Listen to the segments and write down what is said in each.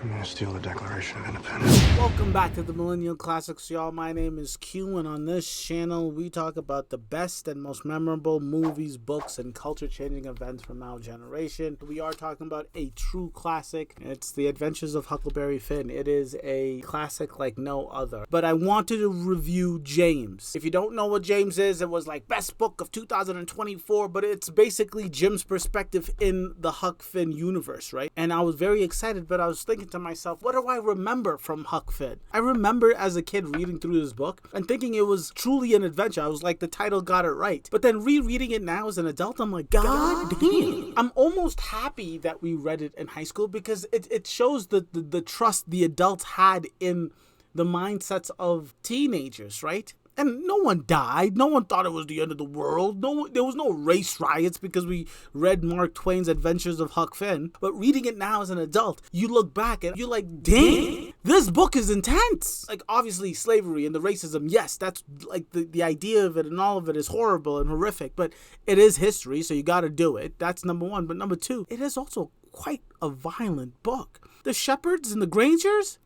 I'm gonna steal the Declaration of Independence. Welcome back to the Millennial Classics, y'all. My name is Q, and on this channel, we talk about the best and most memorable movies, books, and culture-changing events from our generation. We are talking about a true classic. It's The Adventures of Huckleberry Finn. It is a classic like no other. But I wanted to review James. If you don't know what James is, it was like best book of 2024, but it's basically Jim's perspective in the Huck Finn universe, right? And I was very excited, but I was thinking to myself, what do I remember from Huck Finn? I remember as a kid reading through this book and thinking it was truly an adventure. I was like, the title got it right. But then rereading it now as an adult, I'm like, God damn. I'm almost happy that we read it in high school because it shows the trust the adults had in the mindsets of teenagers, right? And no one died. No one thought it was the end of the world. There was no race riots because we read Mark Twain's Adventures of Huck Finn. But reading it now as an adult, you look back and you're like, dang, this book is intense. Like, obviously, slavery and the racism, yes, that's like the idea of it and all of it is horrible and horrific. But it is history, so you got to do it. That's number one. But number two, it is also quite a violent book. The shepherds and the grangers,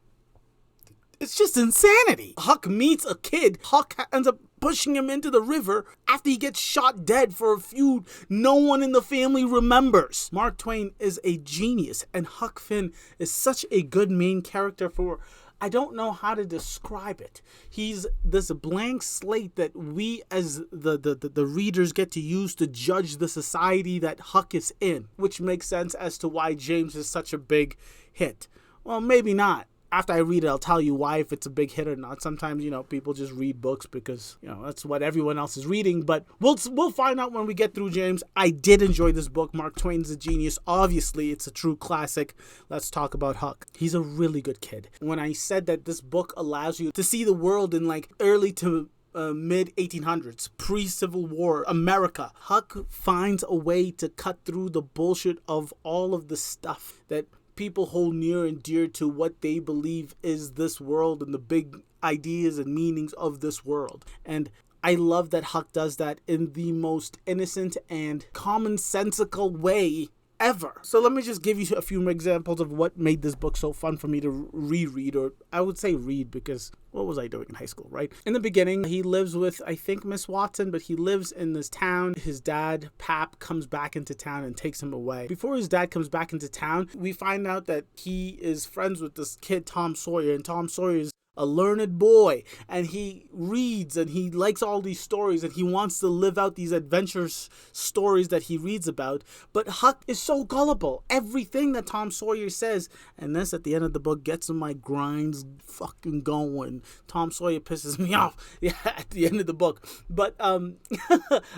it's just insanity. Huck meets a kid. Huck ends up pushing him into the river after he gets shot dead for a feud no one in the family remembers. Mark Twain is a genius, and Huck Finn is such a good main character for, I don't know how to describe it. He's this blank slate that we as the readers get to use to judge the society that Huck is in, which makes sense as to why James is such a big hit. Well, maybe not. After I read it, I'll tell you why, if it's a big hit or not. Sometimes, people just read books because, that's what everyone else is reading. But we'll find out when we get through James. I did enjoy this book. Mark Twain's a genius. Obviously, it's a true classic. Let's talk about Huck. He's a really good kid. When I said that this book allows you to see the world in like early to mid 1800s, pre-Civil War America, Huck finds a way to cut through the bullshit of all of the stuff that people hold near and dear to what they believe is this world and the big ideas and meanings of this world. And I love that Huck does that in the most innocent and commonsensical way ever. So let me just give you a few examples of what made this book so fun for me to reread, or I would say read, because what was I doing in high school, right? In the beginning, he lives with, I think, Miss Watson, but he lives in this town. His dad, Pap, comes back into town and takes him away. Before his dad comes back into town, we find out that he is friends with this kid, Tom Sawyer, and Tom Sawyer is a learned boy, and he reads and he likes all these stories and he wants to live out these adventures stories that he reads about. But Huck is so gullible. Everything that Tom Sawyer says, and this at the end of the book gets my grinds fucking going. Tom Sawyer pisses me off at the end of the book. But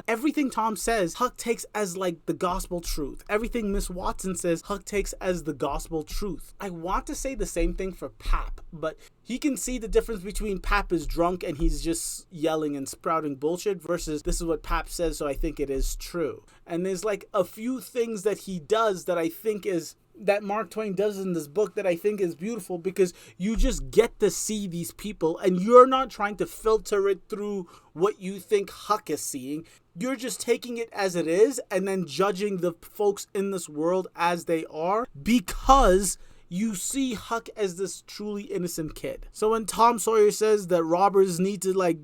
everything Tom says, Huck takes as like the gospel truth. Everything Miss Watson says, Huck takes as the gospel truth. I want to say the same thing for Pap, but he can see the difference between Pap is drunk and he's just yelling and sprouting bullshit versus this is what Pap says, so I think it is true. And there's like a few things that he does that I think is, that Mark Twain does in this book that I think is beautiful, because you just get to see these people and you're not trying to filter it through what you think Huck is seeing. You're just taking it as it is and then judging the folks in this world as they are, because you see Huck as this truly innocent kid. So when Tom Sawyer says that robbers need to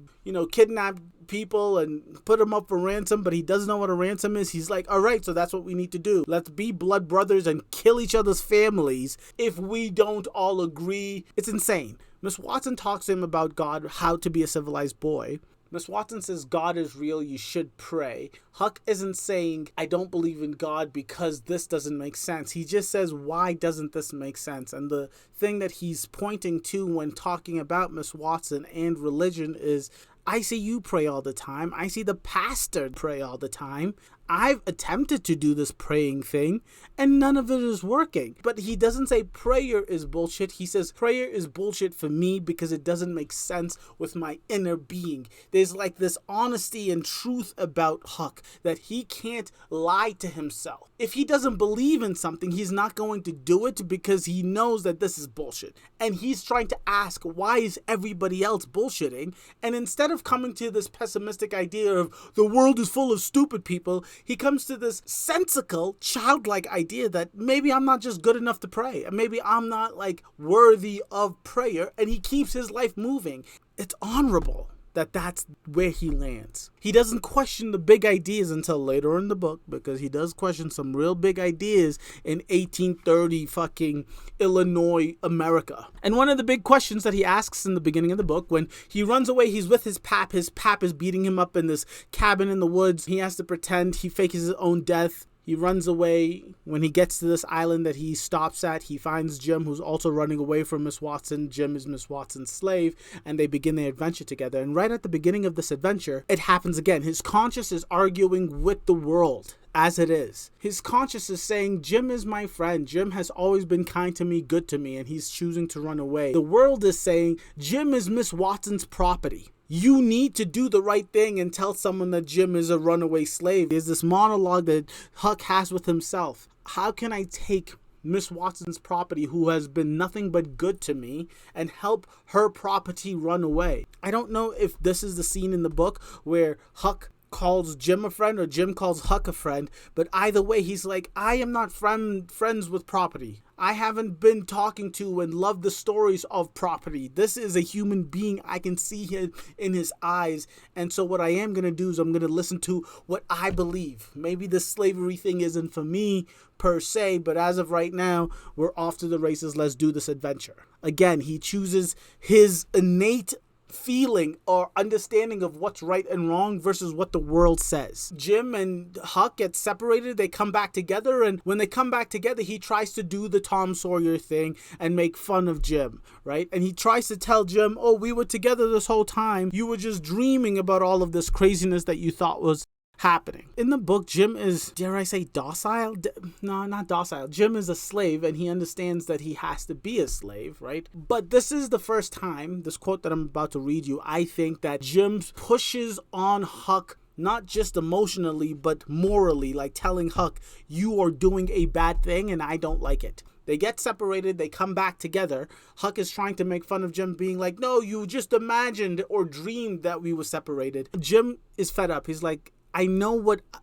kidnap people and put them up for ransom, but he doesn't know what a ransom is, he's like, all right, so that's what we need to do. Let's be blood brothers and kill each other's families if we don't all agree. It's insane. Miss Watson talks to him about God, how to be a civilized boy. Miss Watson says God is real, you should pray. Huck isn't saying, I don't believe in God because this doesn't make sense. He just says, why doesn't this make sense? And the thing that he's pointing to when talking about Miss Watson and religion is, I see you pray all the time. I see the pastor pray all the time. I've attempted to do this praying thing and none of it is working. But he doesn't say prayer is bullshit. He says prayer is bullshit for me because it doesn't make sense with my inner being. There's like this honesty and truth about Huck that he can't lie to himself. If he doesn't believe in something, he's not going to do it because he knows that this is bullshit. And he's trying to ask, why is everybody else bullshitting? And instead of coming to this pessimistic idea of the world is full of stupid people, he comes to this sensical, childlike idea that maybe I'm not just good enough to pray. Maybe I'm not like worthy of prayer. And he keeps his life moving. It's honorable that that's where he lands. He doesn't question the big ideas until later in the book, because he does question some real big ideas in 1830 fucking Illinois, America. And one of the big questions that he asks in the beginning of the book, when he runs away, he's with his pap is beating him up in this cabin in the woods. He has to pretend he fakes his own death. He runs away. When he gets to this island that he stops at, he finds Jim, who's also running away from Miss Watson. Jim is Miss Watson's slave, and they begin their adventure together. And right at the beginning of this adventure, it happens again. His conscience is arguing with the world as it is. His conscience is saying, Jim is my friend. Jim has always been kind to me, good to me, and he's choosing to run away. The world is saying, Jim is Miss Watson's property. You need to do the right thing and tell someone that Jim is a runaway slave. There's this monologue that Huck has with himself. How can I take Miss Watson's property, who has been nothing but good to me, and help her property run away? I don't know if this is the scene in the book where Huck calls Jim a friend or Jim calls Huck a friend, but either way, he's like, I am not friends with property. I haven't been talking to and loved the stories of property. This is a human being. I can see him in his eyes. And so what I am going to do is I'm going to listen to what I believe. Maybe the slavery thing isn't for me per se, but as of right now, we're off to the races. Let's do this adventure. Again, he chooses his innate feeling or understanding of what's right and wrong versus what the world says. Jim and Huck get separated. They come back together, and when they come back together, he tries to do the Tom Sawyer thing and make fun of Jim, right? And he tries to tell Jim, oh, we were together this whole time. You were just dreaming about all of this craziness that you thought was happening. In the book, Jim is, dare I say, docile? No, not docile. Jim is a slave, and he understands that he has to be a slave, right? But this is the first time, this quote that I'm about to read you, I think that Jim pushes on Huck, not just emotionally, but morally, like telling Huck, you are doing a bad thing and I don't like it. They get separated. They come back together. Huck is trying to make fun of Jim, being like, no, you just imagined or dreamed that we were separated. Jim is fed up. He's like, I know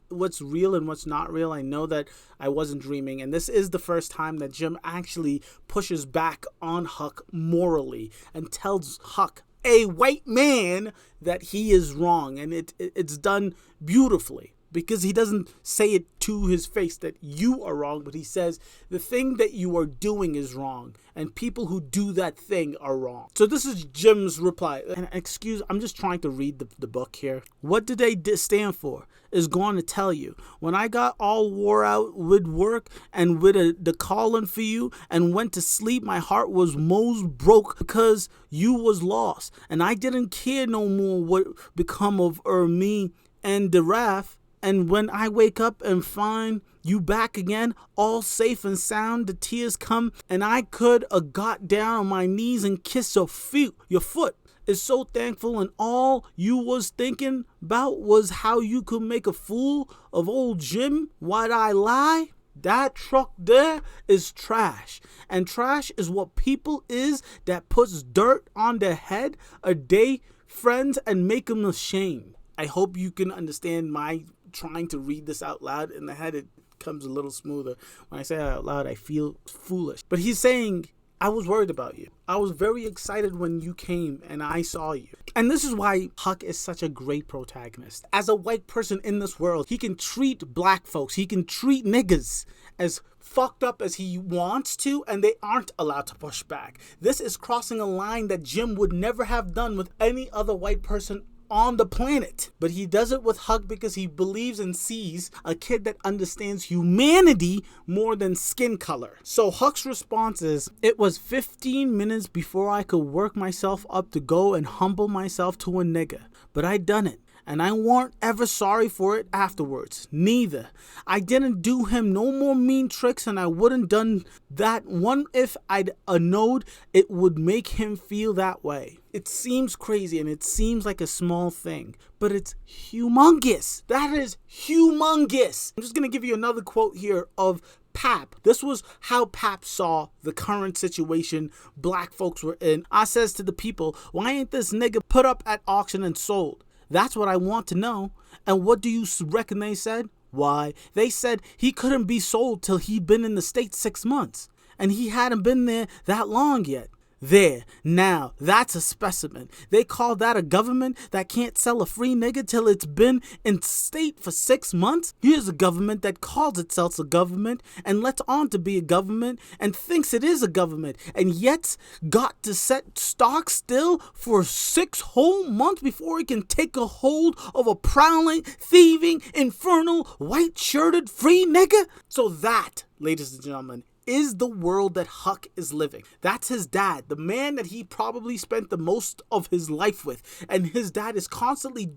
what's real and what's not real. I know that I wasn't dreaming. And this is the first time that Jim actually pushes back on Huck morally and tells Huck, a white man, that he is wrong. And it's done beautifully, because he doesn't say it to his face that you are wrong, but he says the thing that you are doing is wrong, and people who do that thing are wrong. So this is Jim's reply. And I'm just trying to read the book here. What did they stand for is going to tell you. When I got all wore out with work and with the calling for you and went to sleep, my heart was most broke because you was lost. And I didn't care no more what become of me and the wrath. And when I wake up and find you back again, all safe and sound, the tears come, and I could have got down on my knees and kissed your foot. Is so thankful, and all you was thinking about was how you could make a fool of old Jim. Why'd I lie? That truck there is trash, and trash is what people is that puts dirt on their head a day, friends, and make them ashamed. I hope you can understand my trying to read this out loud. In the head, it comes a little smoother. When I say it out loud, I feel foolish. But he's saying, I was worried about you. I was very excited when you came and I saw you. And this is why Huck is such a great protagonist. As a white person in this world, he can treat black folks, he can treat niggas as fucked up as he wants to, and they aren't allowed to push back. This is crossing a line that Jim would never have done with any other white person on the planet. But he does it with Huck because he believes and sees a kid that understands humanity more than skin color. So Huck's response is, it was 15 minutes before I could work myself up to go and humble myself to a nigger. But I done it. And I weren't ever sorry for it afterwards. Neither. I didn't do him no more mean tricks, and I wouldn't done that one if I'd knowed it would make him feel that way. It seems crazy and it seems like a small thing, but it's humongous. That is humongous. I'm just going to give you another quote here of Pap. This was how Pap saw the current situation black folks were in. I says to the people, why ain't this nigga put up at auction and sold? That's what I want to know. And what do you reckon they said? Why? They said he couldn't be sold till he'd been in the States 6 months. And he hadn't been there that long yet. There, now, that's a specimen. They call that a government that can't sell a free nigga till it's been in state for 6 months? Here's a government that calls itself a government and lets on to be a government and thinks it is a government and yet got to set stock still for 6 whole months before it can take a hold of a prowling, thieving, infernal, white-shirted free nigga? So that, ladies and gentlemen, is the world that Huck is living. That's his dad, the man that he probably spent the most of his life with. And his dad is constantly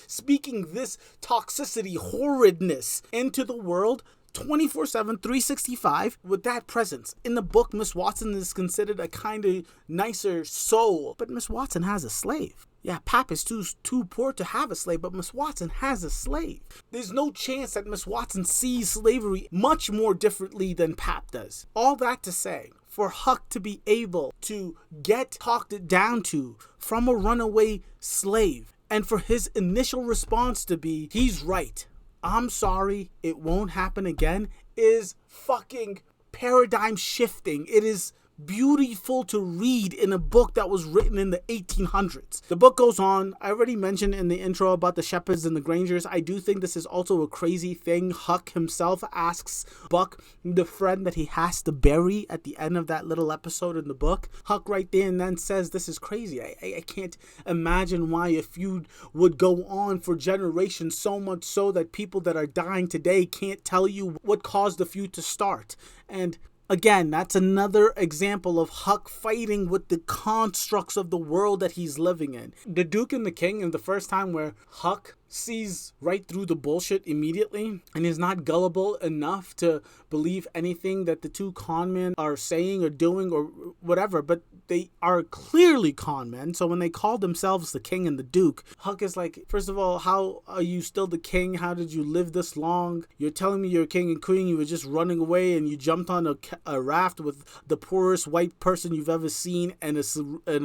speaking this toxicity, horridness into the world 24/7, 365 with that presence. In the book, Miss Watson is considered a kind of nicer soul, but Miss Watson has a slave. Yeah, Pap is too poor to have a slave, but Miss Watson has a slave. There's no chance that Miss Watson sees slavery much more differently than Pap does. All that to say, for Huck to be able to get talked down to from a runaway slave, and for his initial response to be, he's right, I'm sorry, it won't happen again, is fucking paradigm shifting. It is beautiful to read in a book that was written in the 1800s. The book goes on. I already mentioned in the intro about the shepherds and the grangers. I do think this is also a crazy thing. Huck himself asks Buck, the friend that he has to bury at the end of that little episode in the book. Huck right there and then says, this is crazy. I can't imagine why a feud would go on for generations, so much so that people that are dying today can't tell you what caused the feud to start. And again, that's another example of Huck fighting with the constructs of the world that he's living in. The Duke and the King is the first time where Huck sees right through the bullshit immediately and is not gullible enough to believe anything that the two con men are saying or doing or whatever, but they are clearly con men. So when they call themselves the King and the Duke, Huck is like, first of all, how are you still the king? How did you live this long? You're telling me you're king and queen. You were just running away and you jumped on a raft with the poorest white person you've ever seen and a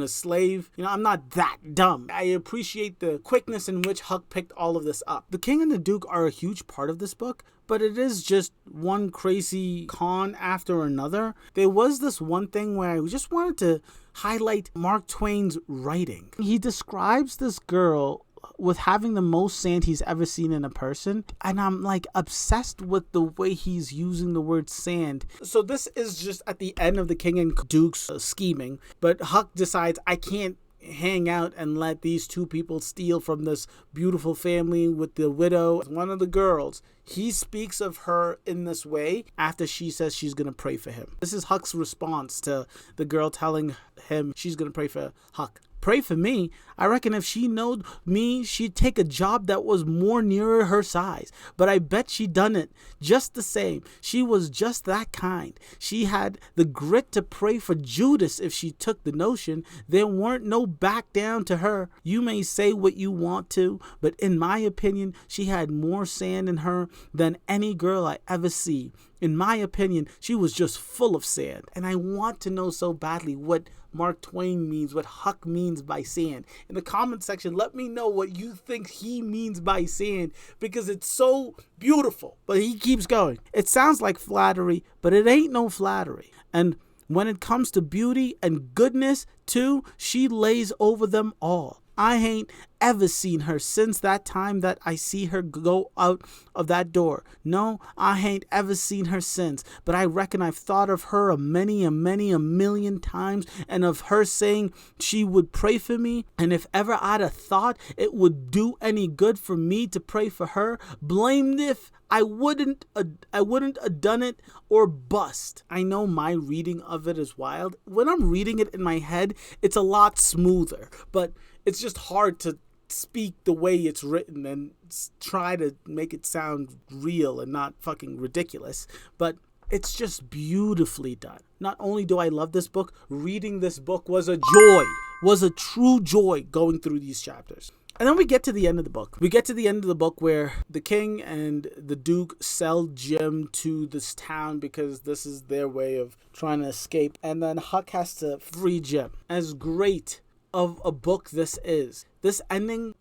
slave. You know, I'm not that dumb. I appreciate the quickness in which Huck picked all of this up. The King and the Duke are a huge part of this book, but it is just one crazy con after another. There was this one thing where I just wanted to highlight Mark Twain's writing. He describes this girl with having the most sand he's ever seen in a person, and I'm like obsessed with the way he's using the word sand. So this is just at the end of the King and Duke's scheming, but Huck decides, I can't hang out and let these two people steal from this beautiful family with the widow, one of the girls. He speaks of her in this way after she says she's going to pray for him. This is Huck's response to the girl telling him she's going to pray for Huck. Pray for me? I reckon if she knowed me, she'd take a job that was more nearer her size. But I bet she done it just the same. She was just that kind. She had the grit to pray for Judas if she took the notion. There weren't no back down to her. You may say what you want to, but in my opinion, she had more sand in her than any girl I ever see. In my opinion, she was just full of sand. And I want to know so badly what Mark Twain means, what Huck means by sand. In the comment section, let me know what you think he means by sand, because it's so beautiful. But he keeps going. It sounds like flattery, but it ain't no flattery. And when it comes to beauty and goodness too, she lays over them all. I ain't ever seen her since that time that I see her go out of that door. No, I ain't ever seen her since, but I reckon I've thought of her a million times, and of her saying she would pray for me, and if ever I'd have thought it would do any good for me to pray for her, blamed if I wouldn't have done it or bust. I know my reading of it is wild. When I'm reading it in my head, it's a lot smoother, but it's just hard to speak the way it's written and try to make it sound real and not fucking ridiculous. But it's just beautifully done. Not only do I love this book, reading this book was a joy, was a true joy going through these chapters. And then we get to the end of the book. We get to the end of the book where the King and the Duke sell Jim to this town because this is their way of trying to escape. And then Huck has to free Jim. As great of a book this is, this ending,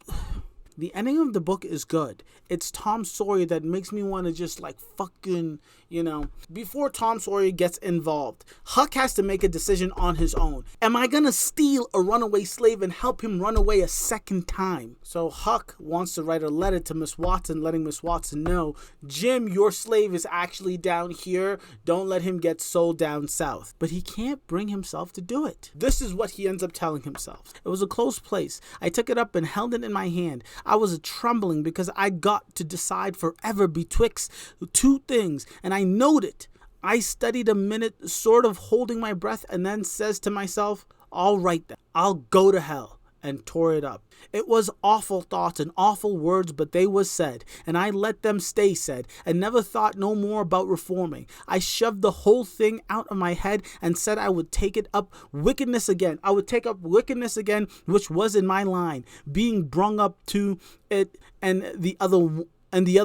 The ending of the book is good. It's Tom Sawyer that makes me want to just like fucking, before Tom Sawyer gets involved, Huck has to make a decision on his own. Am I going to steal a runaway slave and help him run away a second time? So Huck wants to write a letter to Miss Watson, letting Miss Watson know, Jim, your slave is actually down here. Don't let him get sold down south. But he can't bring himself to do it. This is what he ends up telling himself. It was a close place. I took it up and held it in my hand. I was trembling because I got to decide forever betwixt two things, and I knowed it. I studied a minute, sort of holding my breath, and then says to myself, all right then, I'll go to hell, and tore it up. It was awful thoughts and awful words, but they was said, and I let them stay said, and never thought no more about reforming. I shoved the whole thing out of my head and said I would take it up wickedness again. I would take up wickedness again, which was in my line, being brung up to it, and the other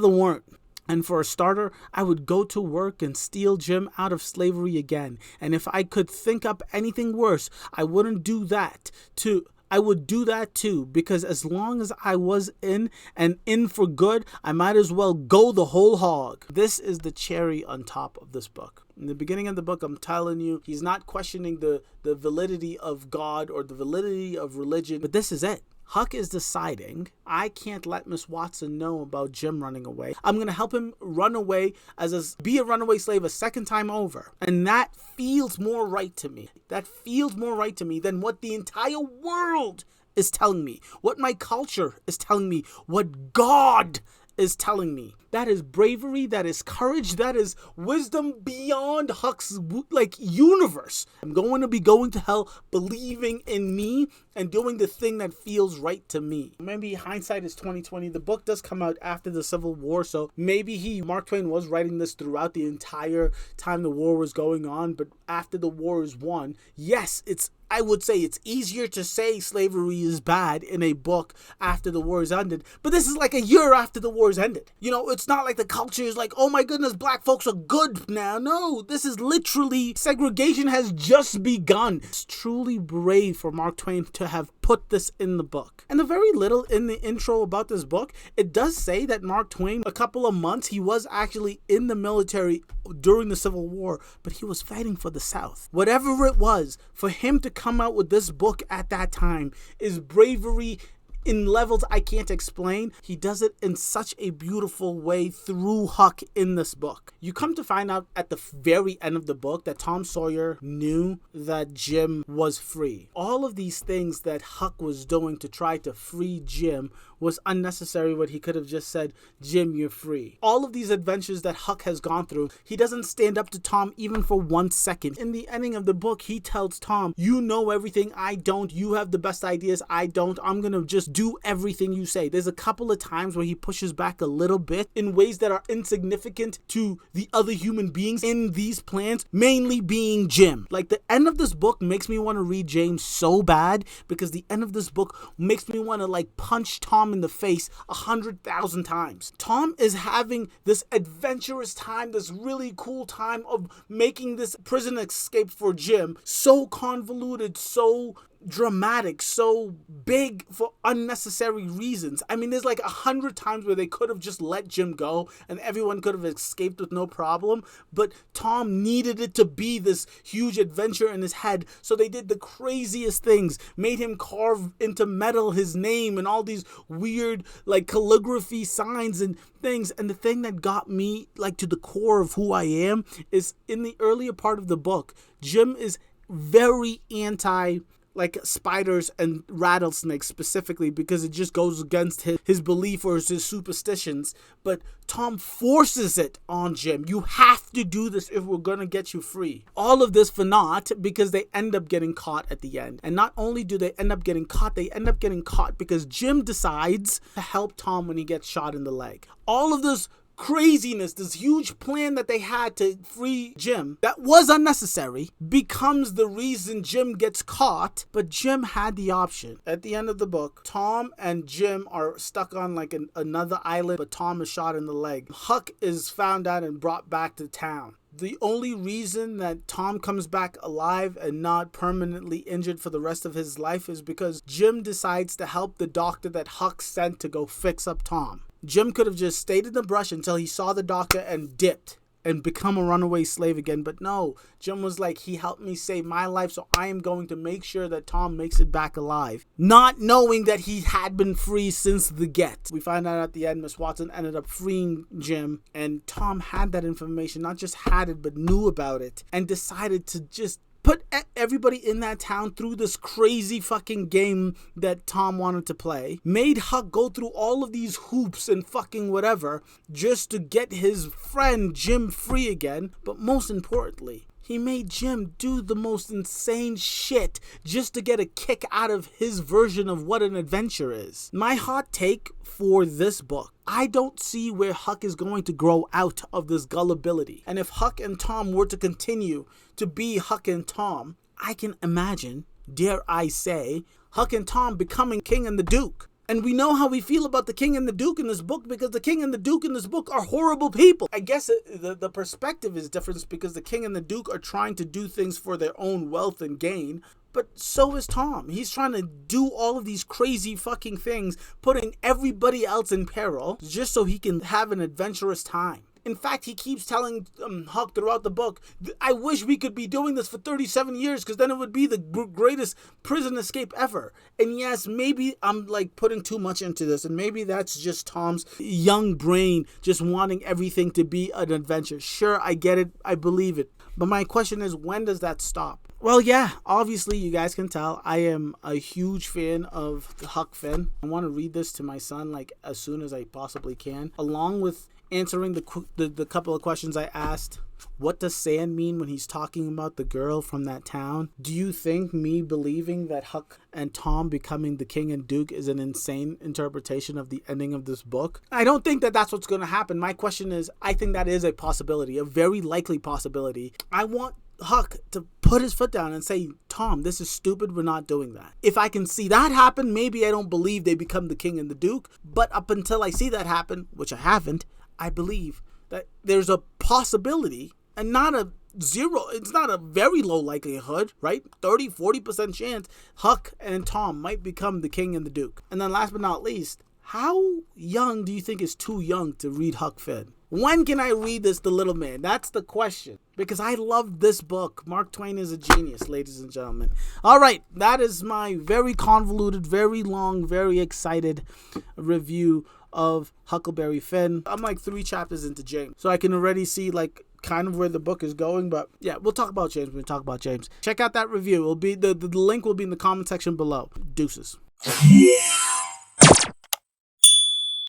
weren't. And for a starter, I would go to work and steal Jim out of slavery again. And if I could think up anything worse, I would do that too, because as long as I was in and in for good, I might as well go the whole hog. This is the cherry on top of this book. In the beginning of the book, I'm telling you, he's not questioning the validity of God or the validity of religion, but this is it. Huck is deciding, I can't let Miss Watson know about Jim running away. I'm going to help him run away be a runaway slave a second time over. And that feels more right to me. That feels more right to me than what the entire world is telling me, what my culture is telling me, what God is telling me. That is bravery, that is courage, that is wisdom beyond Huck's universe. I'm going to be going to hell believing in me and doing the thing that feels right to me. Maybe hindsight is 2020. The book does come out after the Civil War, so maybe Mark Twain was writing this throughout the entire time the war was going on, but after the war is won, yes, I would say it's easier to say slavery is bad in a book after the war is ended, but this is like a year after the war is ended. It's not like the culture is like, oh my goodness, black folks are good now. No, this is literally segregation has just begun. It's truly brave for Mark Twain to have put this in the book. And the very little in the intro about this book, it does say that Mark Twain, a couple of months, he was actually in the military during the Civil War, but he was fighting for the South. Whatever it was, for him to come out with this book at that time is bravery in levels I can't explain. He does it in such a beautiful way through Huck in this book. You come to find out at the very end of the book that Tom Sawyer knew that Jim was free. All of these things that Huck was doing to try to free Jim was unnecessary when he could have just said, Jim, you're free. All of these adventures that Huck has gone through, he doesn't stand up to Tom even for 1 second. In the ending of the book, he tells Tom, you know everything, I don't. You have the best ideas, I don't. I'm going to just do everything you say. There's a couple of times where he pushes back a little bit in ways that are insignificant to the other human beings in these plans, mainly being Jim. Like, the end of this book makes me want to read James so bad, because the end of this book makes me want to punch Tom in the face 100,000 times. Tom is having this adventurous time, this really cool time of making this prison escape for Jim so convoluted, so dramatic, so big for unnecessary reasons. I mean, there's 100 times where they could have just let Jim go and everyone could have escaped with no problem, but Tom needed it to be this huge adventure in his head, so they did the craziest things, made him carve into metal his name and all these weird calligraphy signs and things. And the thing that got me to the core of who I am is in the earlier part of the book, Jim is very anti spiders and rattlesnakes specifically, because it just goes against his belief or his superstitions. But Tom forces it on Jim. You have to do this if we're going to get you free. All of this for naught, because they end up getting caught at the end. And not only do they end up getting caught, they end up getting caught because Jim decides to help Tom when he gets shot in the leg. All of this craziness, this huge plan that they had to free Jim, that was unnecessary, becomes the reason Jim gets caught. But Jim had the option. At the end of the book, Tom and Jim are stuck on another island, but Tom is shot in the leg. Huck is found out and brought back to town. The only reason that Tom comes back alive and not permanently injured for the rest of his life is because Jim decides to help the doctor that Huck sent to go fix up Tom. Jim could have just stayed in the brush until he saw the doctor and dipped and become a runaway slave again. But no, Jim was like, he helped me save my life, so I am going to make sure that Tom makes it back alive. Not knowing that he had been free since the get. We find out at the end, Miss Watson ended up freeing Jim, and Tom had that information, not just had it, but knew about it, and decided to just put everybody in that town through this crazy fucking game that Tom wanted to play. Made Huck go through all of these hoops and fucking whatever just to get his friend Jim free again. But most importantly, he made Jim do the most insane shit just to get a kick out of his version of what an adventure is. My hot take for this book: I don't see where Huck is going to grow out of this gullibility. And if Huck and Tom were to continue to be Huck and Tom, I can imagine, dare I say, Huck and Tom becoming King and the Duke. And we know how we feel about the King and the Duke in this book, because the King and the Duke in this book are horrible people. I guess the perspective is different because the King and the Duke are trying to do things for their own wealth and gain. But so is Tom. He's trying to do all of these crazy fucking things, putting everybody else in peril just so he can have an adventurous time. In fact, he keeps telling Huck throughout the book, I wish we could be doing this for 37 years because then it would be the greatest prison escape ever. And yes, maybe I'm like putting too much into this, and maybe that's just Tom's young brain just wanting everything to be an adventure. Sure, I get it. I believe it. But my question is, when does that stop? Well, yeah, obviously you guys can tell I am a huge fan of Huck Finn. I want to read this to my son like as soon as I possibly can, along with answering the couple of questions I asked. What does Sam mean when he's talking about the girl from that town? Do you think me believing that Huck and Tom becoming the King and Duke is an insane interpretation of the ending of this book? I don't think that that's what's going to happen. My question is, I think that is a possibility, a very likely possibility. I want Huck to put his foot down and say, Tom, this is stupid, we're not doing that. If I can see that happen, maybe I don't believe they become the King and the Duke. But up until I see that happen, which I haven't, I believe that there's a possibility, and not a zero, it's not a very low likelihood, right? 30-40% chance Huck and Tom might become the King and the Duke. And then last but not least, how young do you think is too young to read Huck Finn? When can I read this, The Little Man? That's the question. Because I love this book. Mark Twain is a genius, ladies and gentlemen. All right, that is my very convoluted, very long, very excited review of Huckleberry Finn. I'm like 3 chapters into James, so I can already see like kind of where the book is going. But yeah, we'll talk about James when we talk about James. Check out that review. It'll be the link will be in the comment section below. Deuces.